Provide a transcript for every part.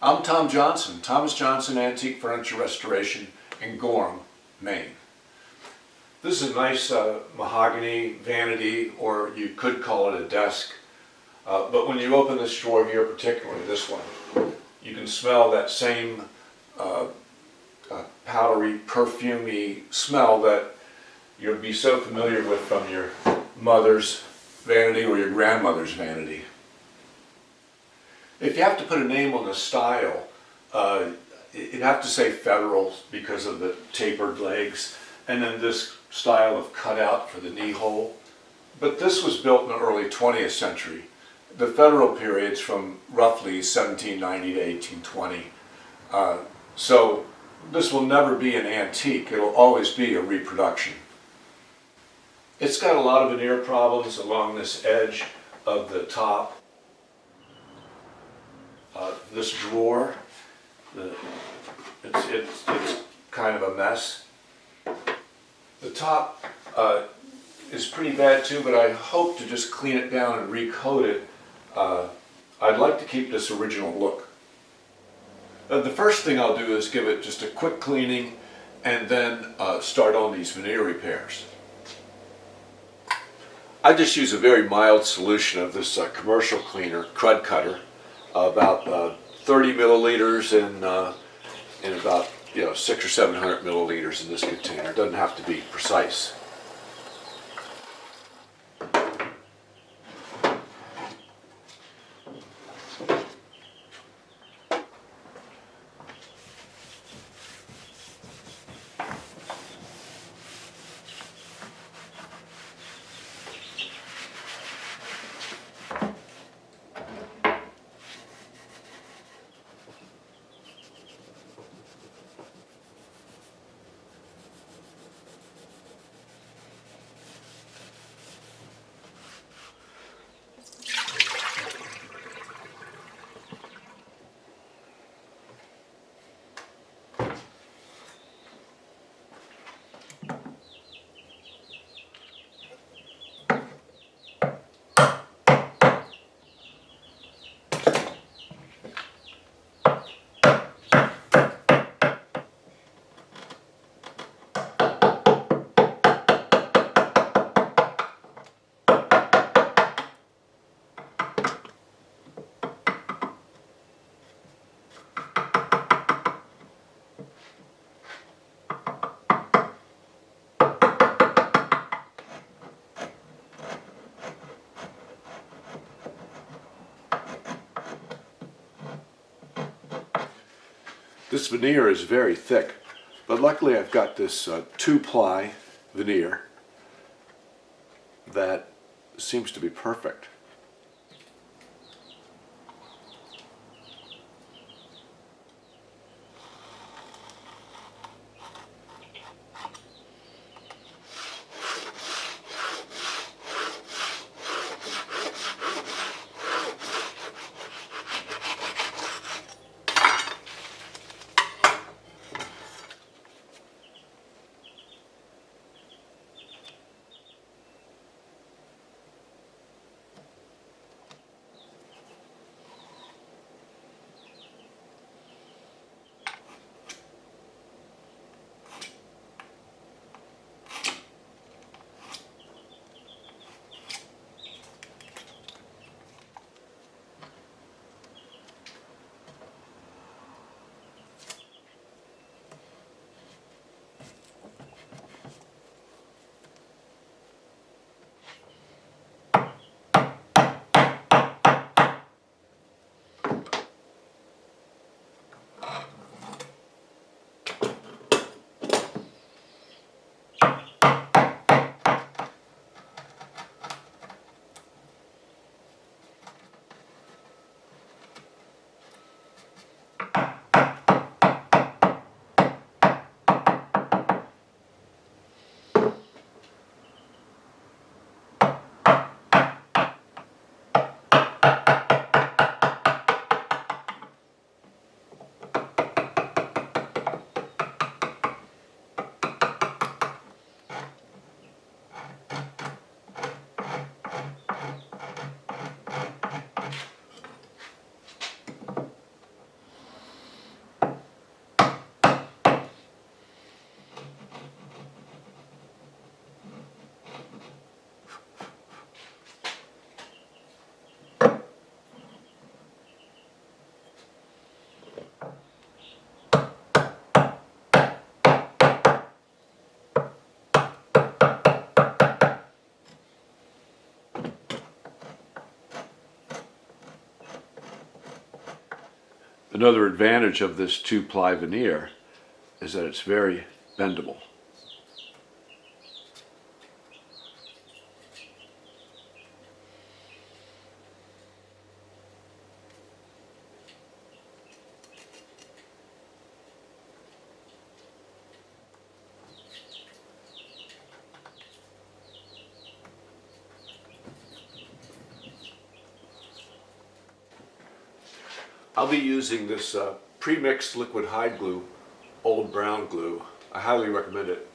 I'm Tom Johnson, Thomas Johnson Antique Furniture Restoration in Gorham, Maine. This is a nice mahogany vanity, or you could call it a desk. But when you open this drawer here, particularly this one, you can smell that same powdery, perfumey smell that you'll be so familiar with from your mother's vanity or your grandmother's vanity. If you have to put a name on the style, you'd have to say Federal because of the tapered legs, and then this style of cutout for the knee hole. But this was built in the early 20th century. The Federal period's from roughly 1790 to 1820. So this will never be an antique. It'll always be a reproduction. It's got a lot of veneer problems along this edge of the top. This drawer, it's kind of a mess. The top is pretty bad too, but I hope to just clean it down and recoat it. I'd like to keep this original look. The first thing I'll do is give it just a quick cleaning and then start on these veneer repairs. I just use a very mild solution of this commercial cleaner, Crud Cutter, about 30 milliliters in about 600 or 700 milliliters in this container. It doesn't have to be precise. This veneer is very thick, but luckily I've got this 2-ply veneer that seems to be perfect. Another advantage of this 2-ply veneer is that it's very bendable. I'll be using this pre-mixed liquid hide glue, Old Brown glue. I highly recommend it.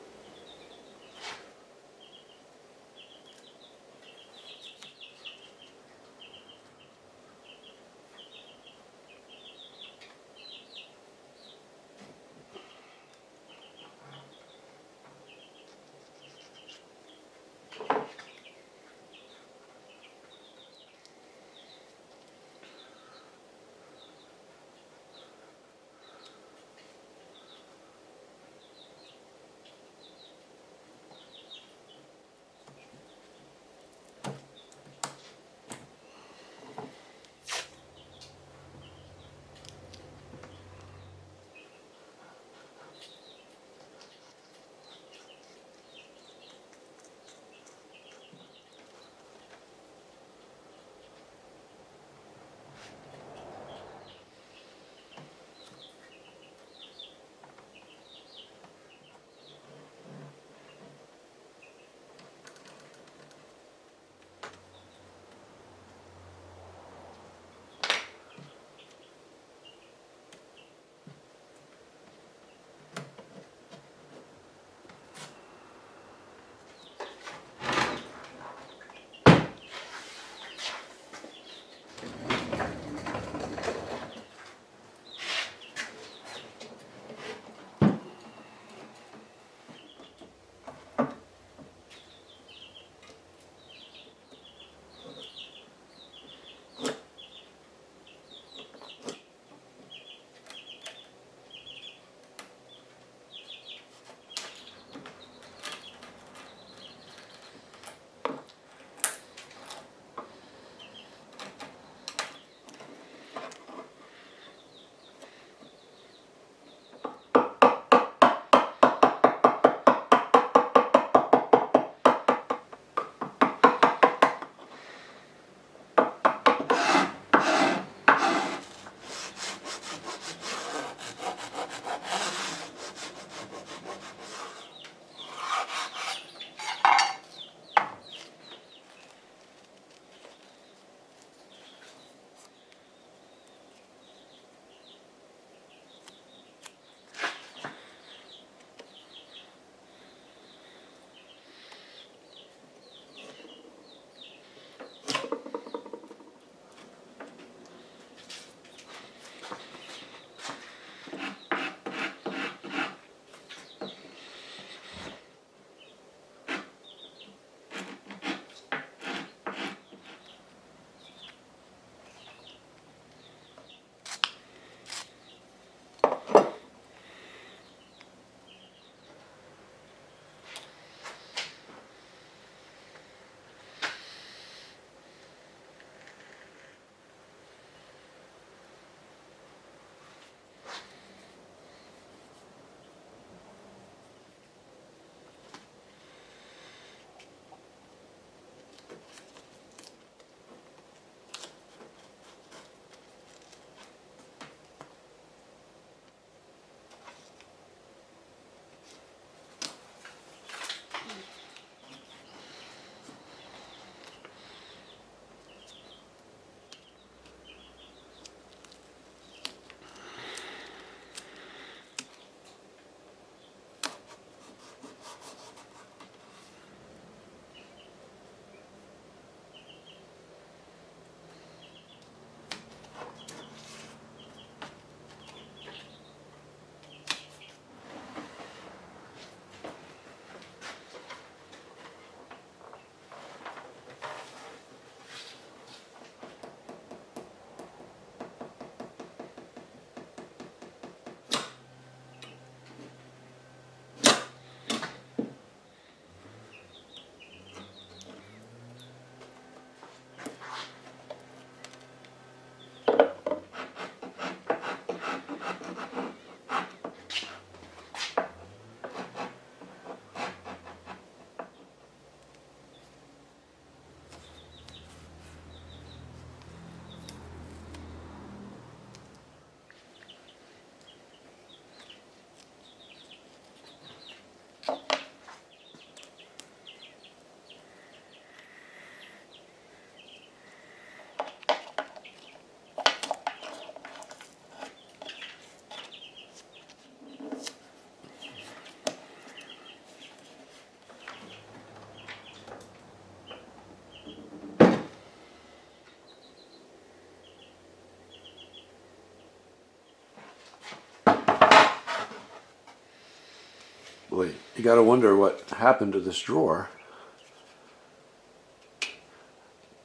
Well, you got to wonder what happened to this drawer.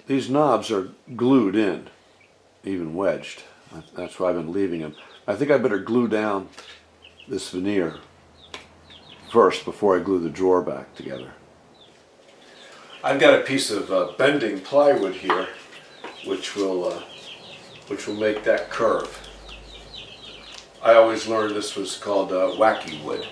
These knobs are glued in, even wedged. That's why I've been leaving them. I think I better glue down this veneer first before I glue the drawer back together. I've got a piece of bending plywood here, which will make that curve. I always learned this was called wacky wood.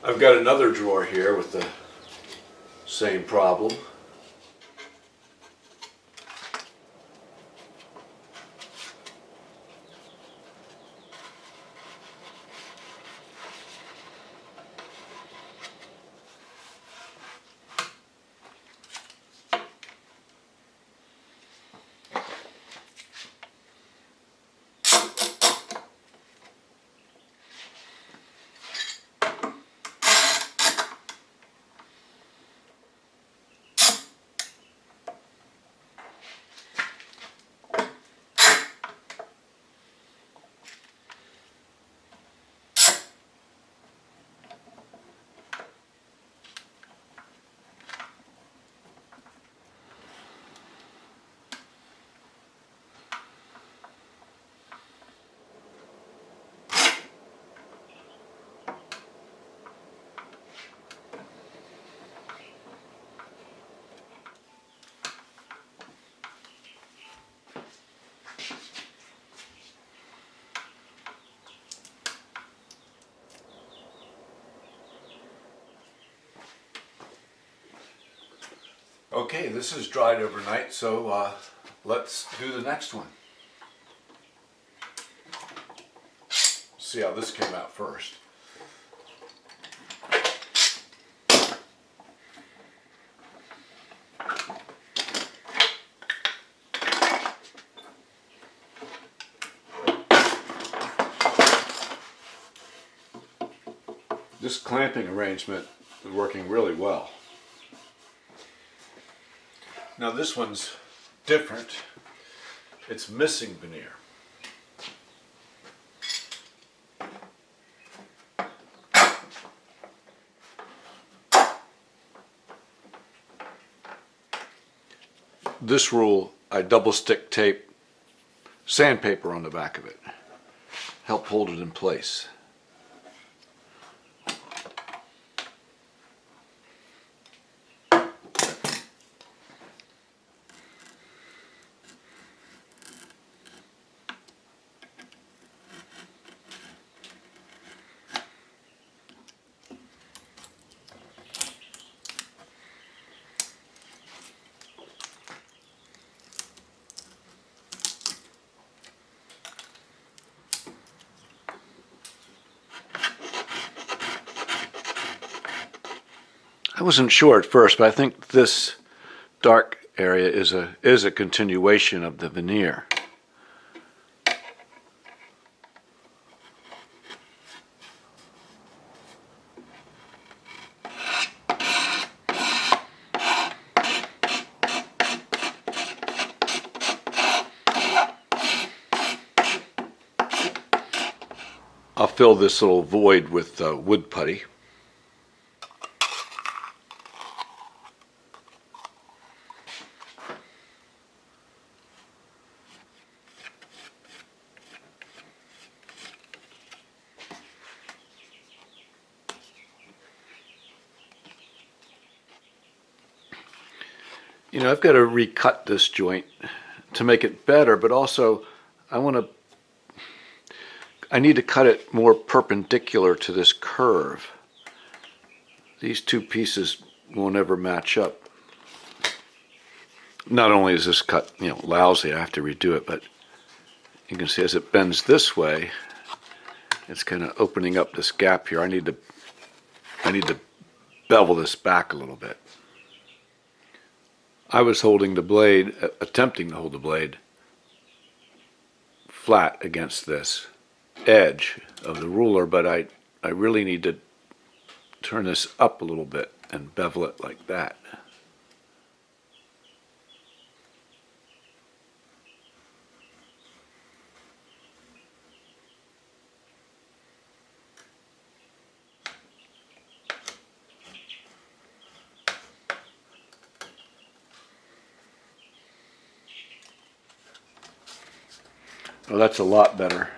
I've got another drawer here with the same problem. Okay, this is dried overnight, so let's do the next one. See how this came out first. This clamping arrangement is working really well. Now this one's different. It's missing veneer. This rule, I double stick tape sandpaper on the back of it. Help hold it in place. I wasn't sure at first, but I think this dark area is a continuation of the veneer. I'll fill this little void with wood putty. You know, I've got to recut this joint to make it better, but also I need to cut it more perpendicular to this curve. These two pieces won't ever match up. Not only is this cut, you know, lousy, I have to redo it, but you can see as it bends this way, it's kind of opening up this gap here. I need to bevel this back a little bit. I was holding the blade, attempting to hold the blade flat against this edge of the ruler, but I really need to turn this up a little bit and bevel it like that. Oh, that's a lot better.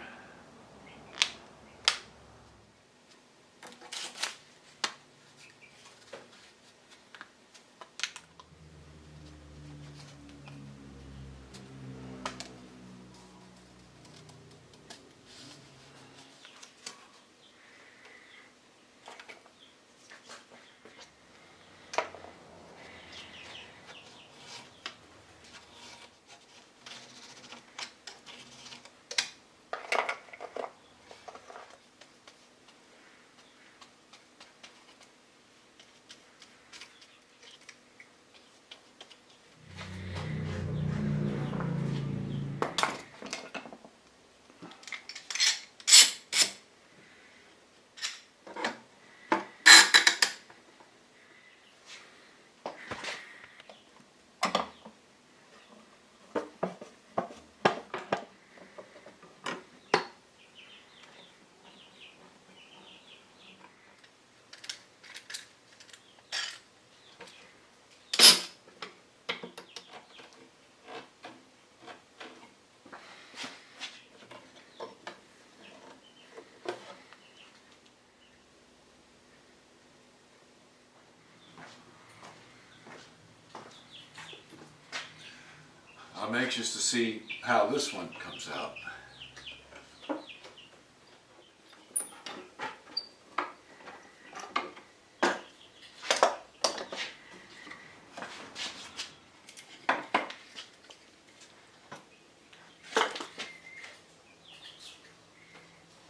I'm anxious to see how this one comes out.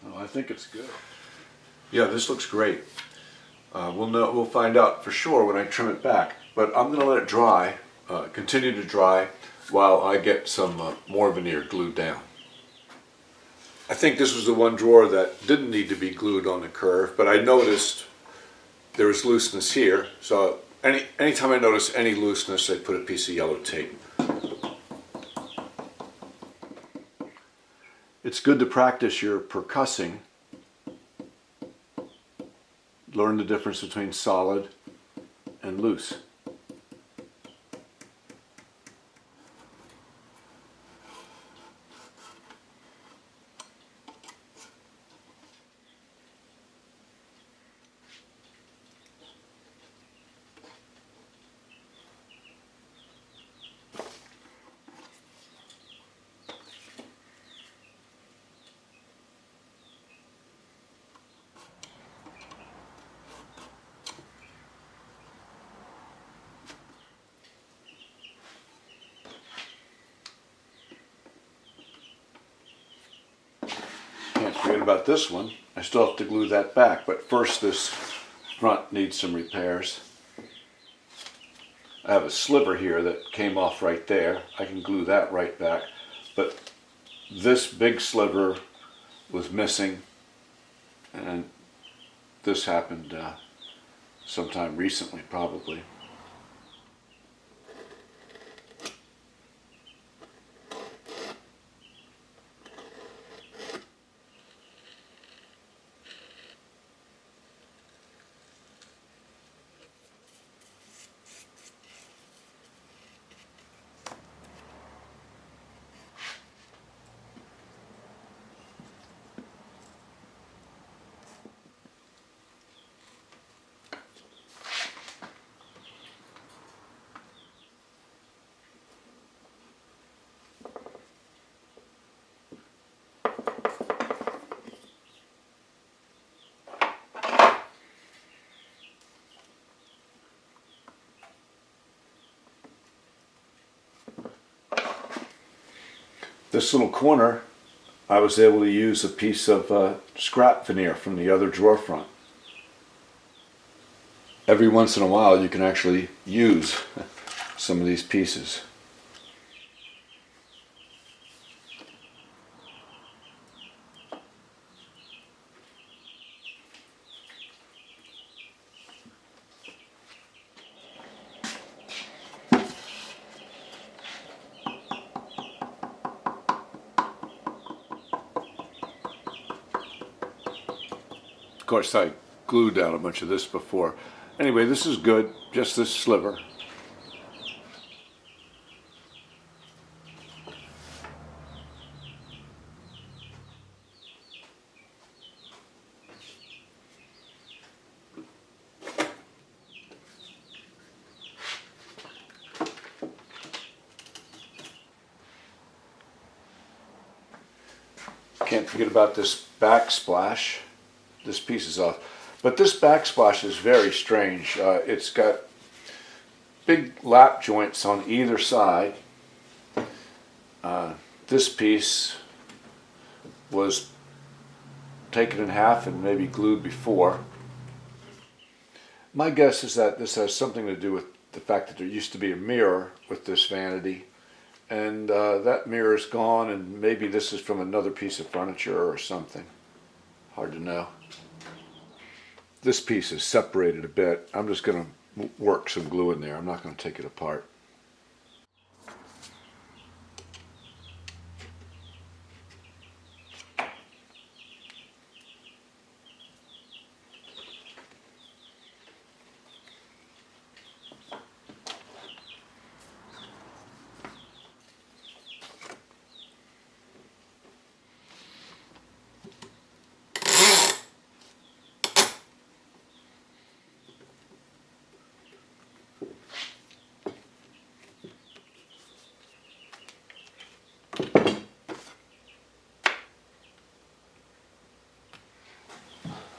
Oh, I think it's good. Yeah, this looks great. We'll find out for sure when I trim it back. But I'm going to let it dry, continue to dry, while I get some more veneer glued down. I think this was the one drawer that didn't need to be glued on the curve, but I noticed there was looseness here. So anytime I notice any looseness, I put a piece of yellow tape. It's good to practice your percussing. Learn the difference between solid and loose. Can't forget about this one. I still have to glue that back, but first this front needs some repairs. I have a sliver here that came off right there. I can glue that right back, but this big sliver was missing, and this happened sometime recently, probably. This little corner, I was able to use a piece of scrap veneer from the other drawer front. Every once in a while you can actually use some of these pieces. Of course, I glued down a bunch of this before. Anyway, this is good, just this sliver. Can't forget about this backsplash. This piece is off. But this backsplash is very strange. It's got big lap joints on either side. This piece was taken in half and maybe glued before. My guess is that this has something to do with the fact that there used to be a mirror with this vanity, and that mirror is gone, and maybe this is from another piece of furniture or something. Hard to know. This piece is separated a bit. I'm just going to work some glue in there. I'm not going to take it apart.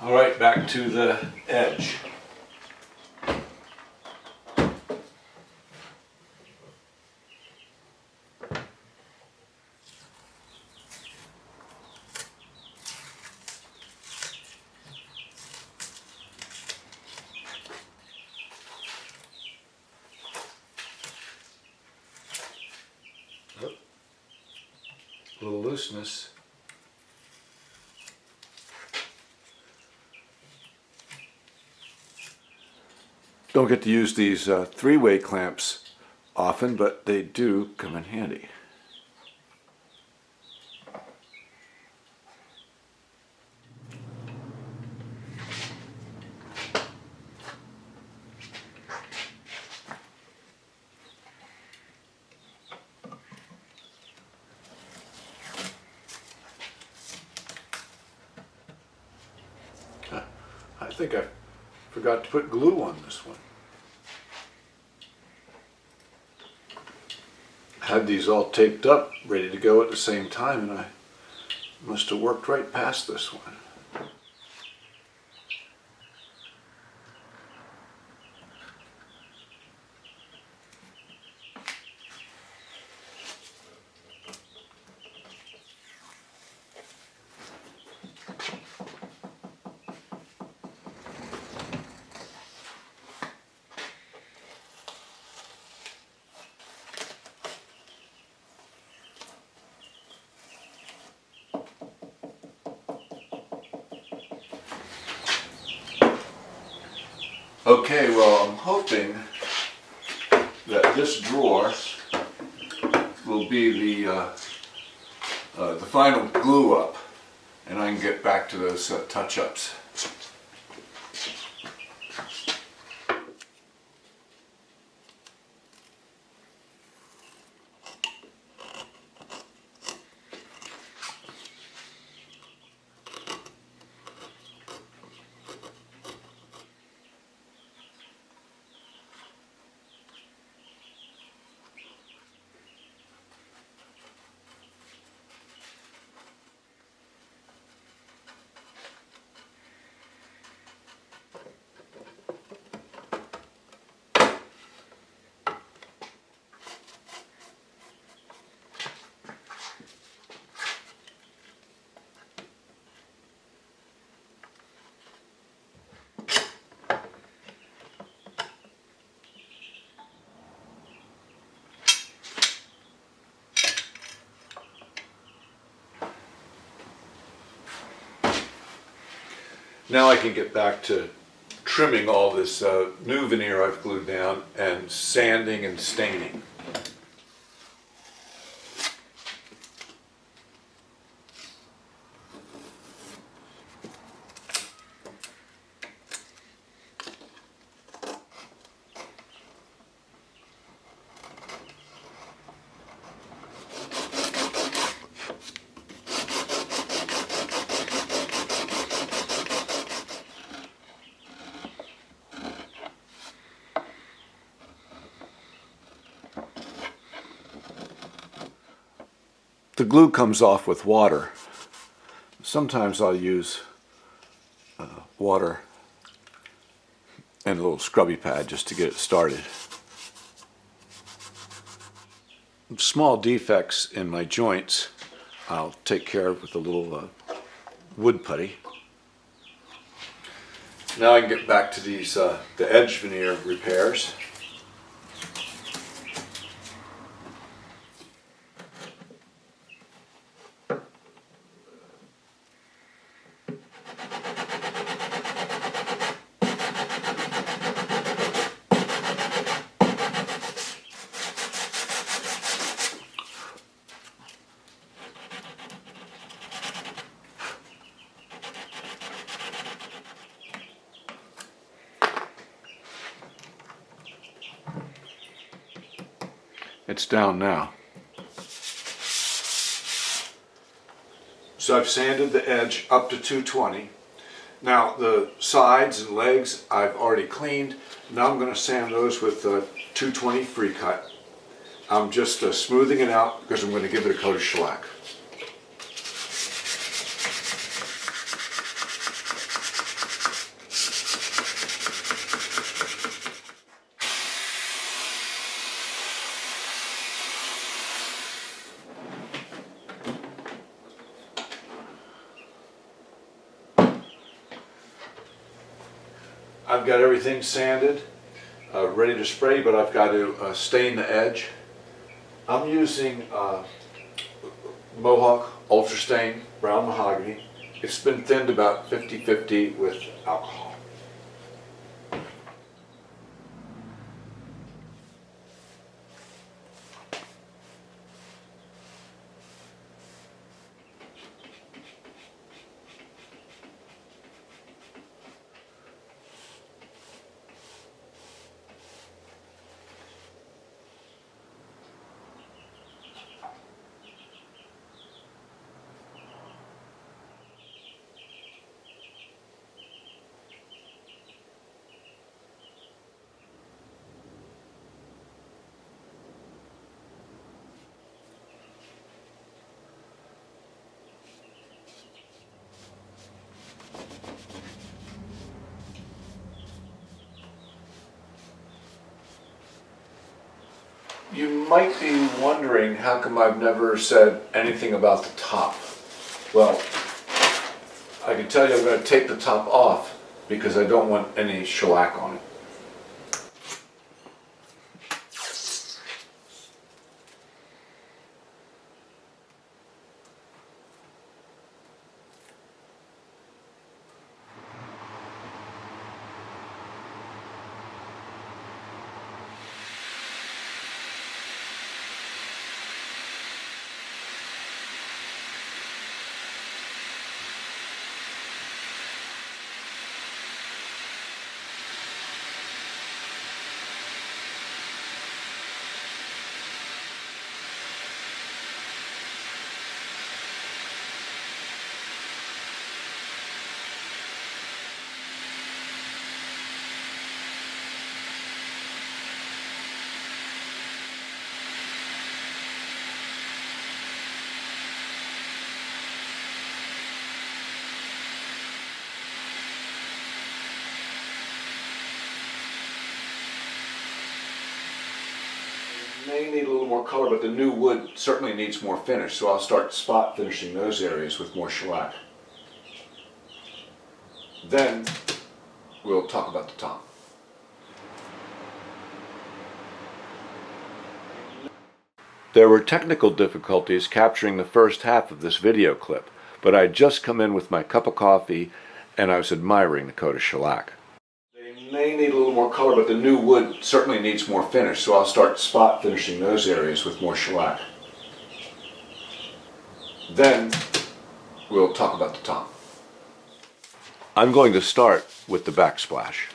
All right, back to the edge. A little looseness. Don't get to use these three-way clamps often, but they do come in handy. I think I forgot to put glue on this one. Had these all taped up, ready to go at the same time, and I must have worked right past this one. Okay, well, I'm hoping that this drawer will be the final glue up, and I can get back to those touch-ups. Now I can get back to trimming all this new veneer I've glued down and sanding and staining. The glue comes off with water. Sometimes I'll use water and a little scrubby pad just to get it started. Small defects in my joints I'll take care of with a little wood putty. Now I can get back to these the edge veneer repairs. It's down now. So I've sanded the edge up to 220. Now the sides and legs I've already cleaned. Now I'm going to sand those with 220 free cut. I'm just smoothing it out because I'm going to give it a coat of shellac. I've got everything sanded, ready to spray, but I've got to stain the edge. I'm using Mohawk Ultra Stain Brown Mahogany. It's been thinned about 50-50 with alcohol. You might be wondering how come I've never said anything about the top. Well, I can tell you I'm going to take the top off because I don't want any shellac on it. May need a little more color, but the new wood certainly needs more finish, so I'll start spot finishing those areas with more shellac. Then we'll talk about the top. There were technical difficulties capturing the first half of this video clip, but I'd just come in with my cup of coffee and I was admiring the coat of shellac. They may need a little more color, but the new wood certainly needs more finish, so I'll start spot finishing those areas with more shellac. Then we'll talk about the top. I'm going to start with the backsplash.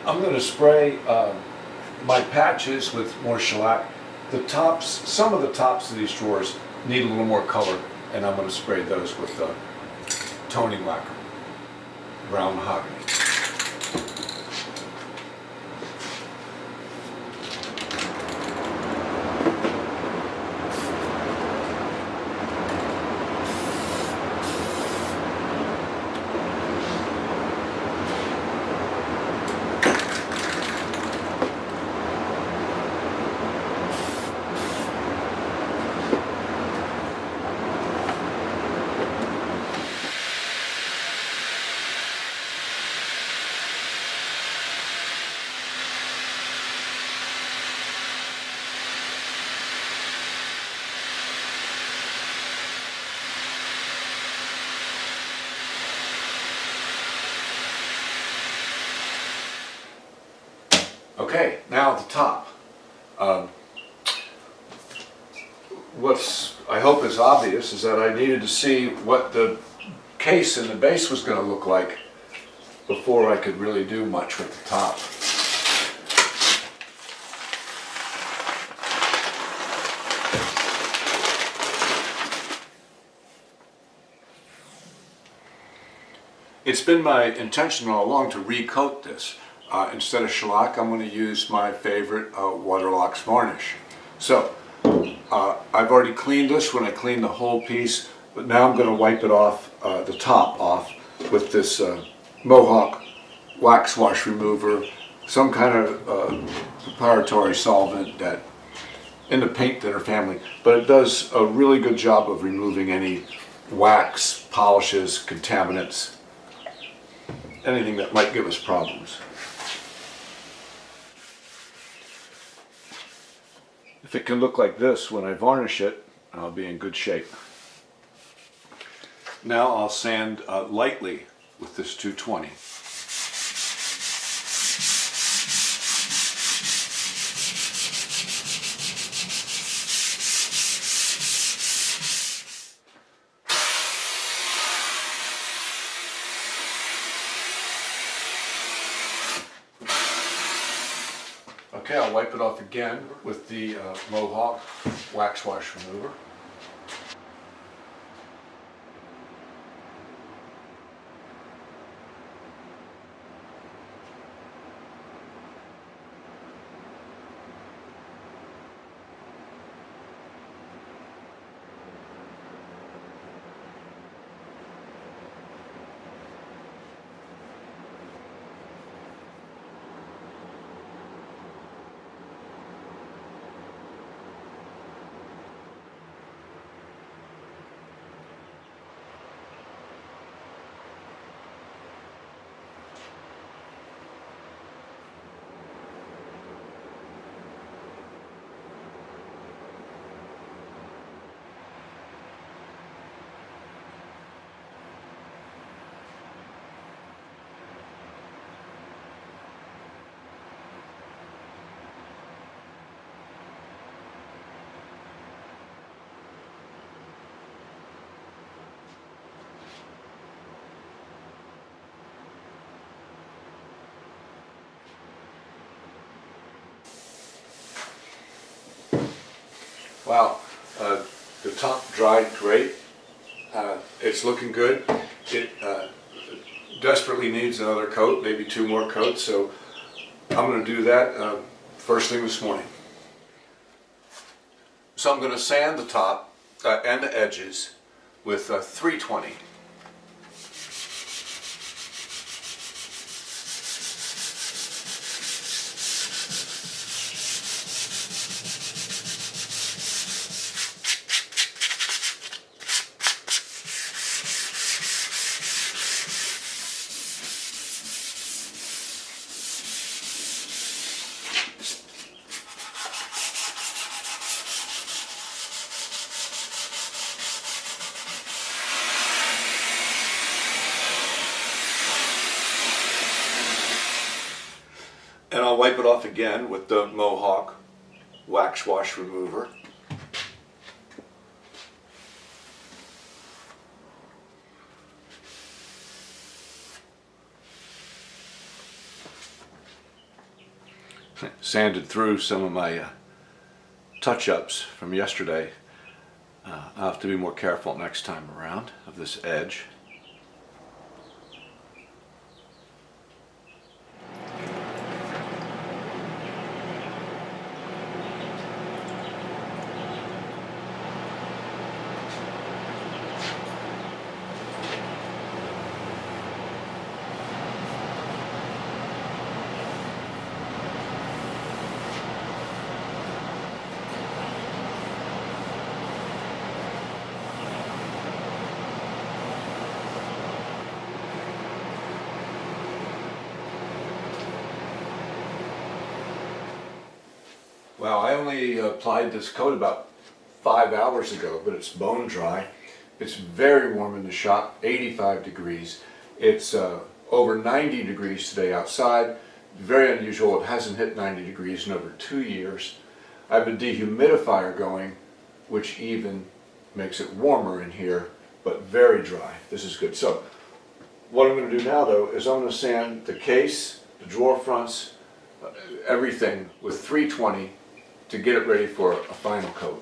I'm going to spray my patches with more shellac. The tops, some of the tops of these drawers need a little more color, and I'm going to spray those with toning lacquer, brown mahogany. Okay, now at the top. What's I hope is obvious is that I needed to see what the case and the base was going to look like before I could really do much with the top. It's been my intention all along to recoat this. Instead of shellac, I'm going to use my favorite Waterlox varnish. So, I've already cleaned this when I cleaned the whole piece, but now I'm going to wipe it off, the top off, with this Mohawk wax wash remover, some kind of preparatory solvent that in the paint thinner family, but it does a really good job of removing any wax, polishes, contaminants, anything that might give us problems. If it can look like this when I varnish it, I'll be in good shape. Now I'll sand lightly with this 220. Okay, I'll wipe it off again with the Mohawk wax wash remover. Wow, the top dried great. It's looking good. It desperately needs another coat, maybe 2 more coats, so I'm going to do that first thing this morning. So I'm going to sand the top and the edges with 320. And I'll wipe it off again with the Mohawk wax wash remover. Sanded through some of my touch-ups from yesterday. I'll have to be more careful next time around of this edge. Wow, I only applied this coat about 5 hours ago, but it's bone dry. It's very warm in the shop, 85 degrees. It's over 90 degrees today outside. Very unusual, it hasn't hit 90 degrees in over 2 years. I have a dehumidifier going, which even makes it warmer in here, but very dry. This is good. So, what I'm going to do now though, is I'm going to sand the case, the drawer fronts, everything with 320 to get it ready for a final coat.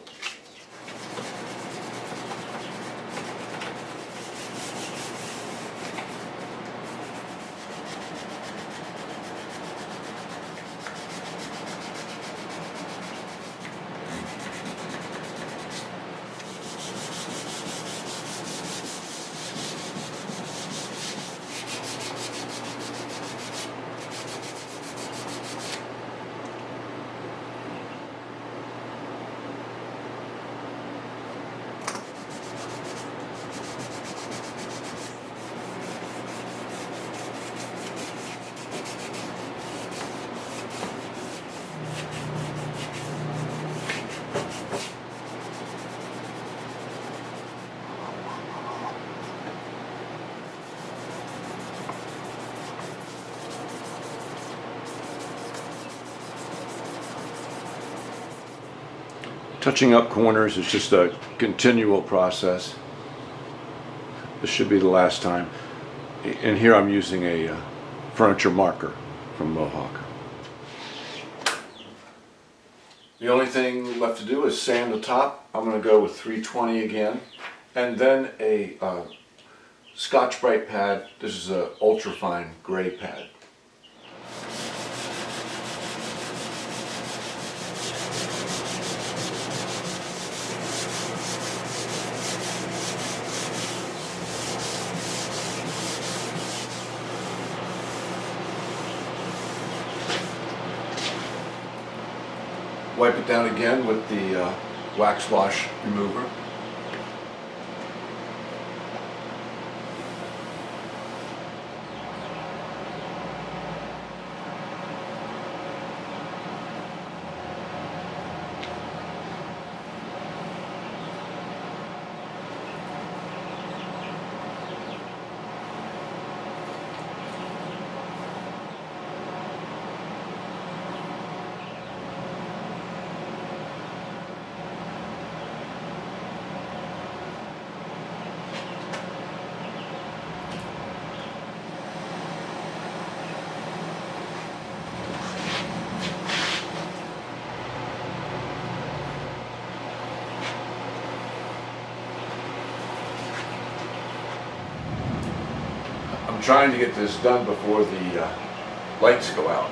Touching up corners is just a continual process. This should be the last time. And here I'm using a furniture marker from Mohawk. The only thing left to do is sand the top. I'm going to go with 320 again. And then a Scotch-Brite pad. This is an ultra-fine gray pad. Wipe it down again with the wax wash remover. trying to get this done before the lights go out.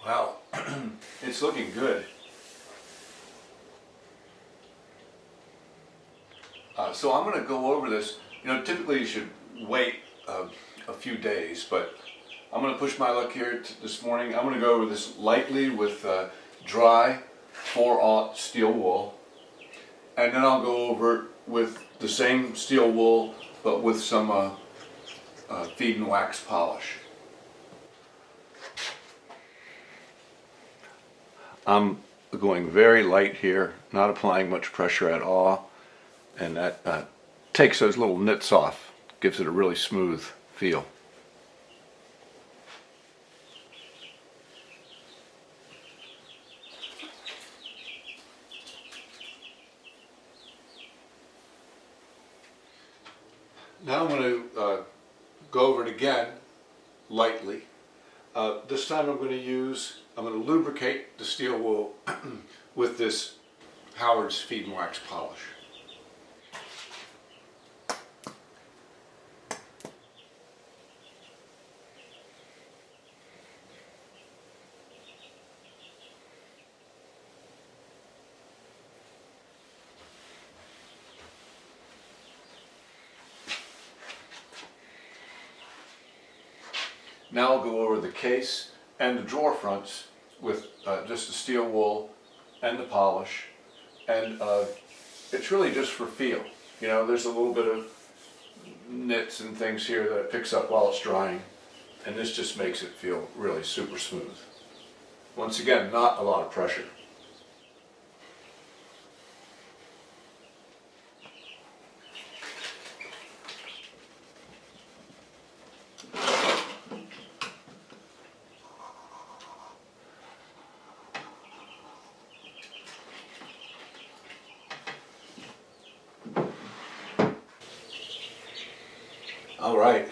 Wow, it's looking good. So I'm going to go over this. You know, typically you should wait a few days, but I'm going to push my luck here this morning. I'm going to go over this lightly with dry 4/0 steel wool, and then I'll go over it with the same steel wool, but with some feed and wax polish. I'm going very light here, not applying much pressure at all, and that takes those little nits off, gives it a really smooth feel. Now I'm going to go over it again lightly. This time I'm going to lubricate the steel wool with this Howard's Feed and Wax polish. Now I'll go over the case and the drawer fronts with just the steel wool and the polish, and it's really just for feel. You know, there's a little bit of nits and things here that it picks up while it's drying, and this just makes it feel really super smooth. Once again, not a lot of pressure. All right,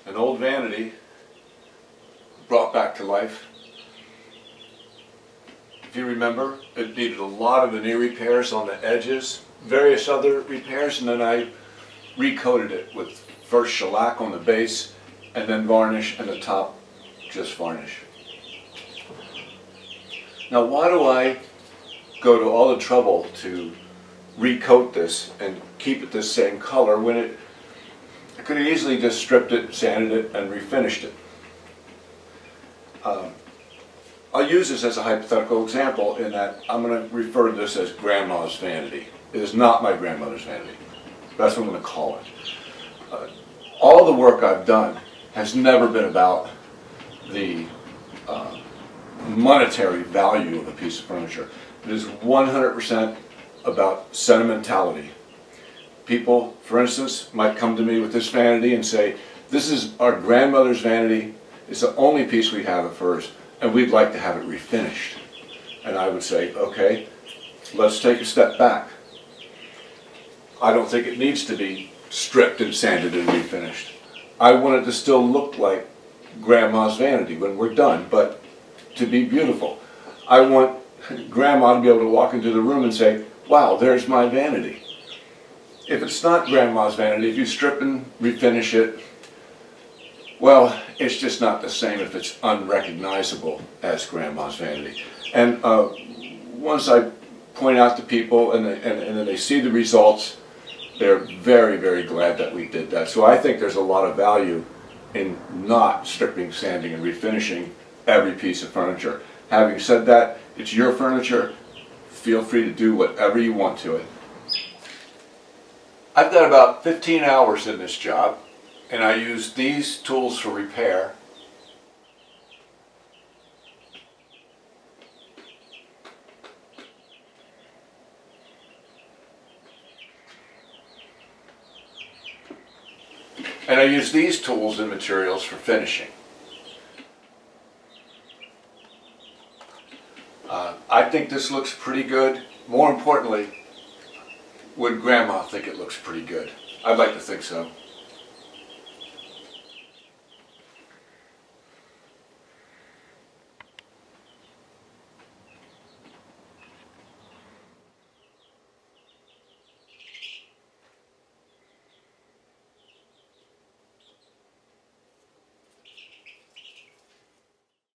an old vanity brought back to life. If you remember, it needed a lot of veneer repairs on the edges, various other repairs, and then I recoated it with first shellac on the base and then varnish, and the top just varnish. Now, why do I go to all the trouble to recoat this and keep it the same color when I could have easily just stripped it, sanded it, and refinished it? I'll use this as a hypothetical example in that I'm going to refer to this as Grandma's vanity. It is not my grandmother's vanity. That's what I'm going to call it. All the work I've done has never been about the monetary value of a piece of furniture. It is 100% about sentimentality. People, for instance, might come to me with this vanity and say, this is our grandmother's vanity, it's the only piece we have of hers, and we'd like to have it refinished. And I would say, okay, let's take a step back. I don't think it needs to be stripped and sanded and refinished. I want it to still look like Grandma's vanity when we're done, but to be beautiful. I want Grandma to be able to walk into the room and say, wow, there's my vanity. If it's not Grandma's vanity, if you strip and refinish it, well, it's just not the same if it's unrecognizable as Grandma's vanity. And once I point out to people and then they see the results, they're very, very glad that we did that. So I think there's a lot of value in not stripping, sanding, and refinishing every piece of furniture. Having said that, it's your furniture. Feel free to do whatever you want to it. I've got about 15 hours in this job, and I use these tools for repair. And I use these tools and materials for finishing. I think this looks pretty good. More importantly, would Grandma think it looks pretty good? I'd like to think so.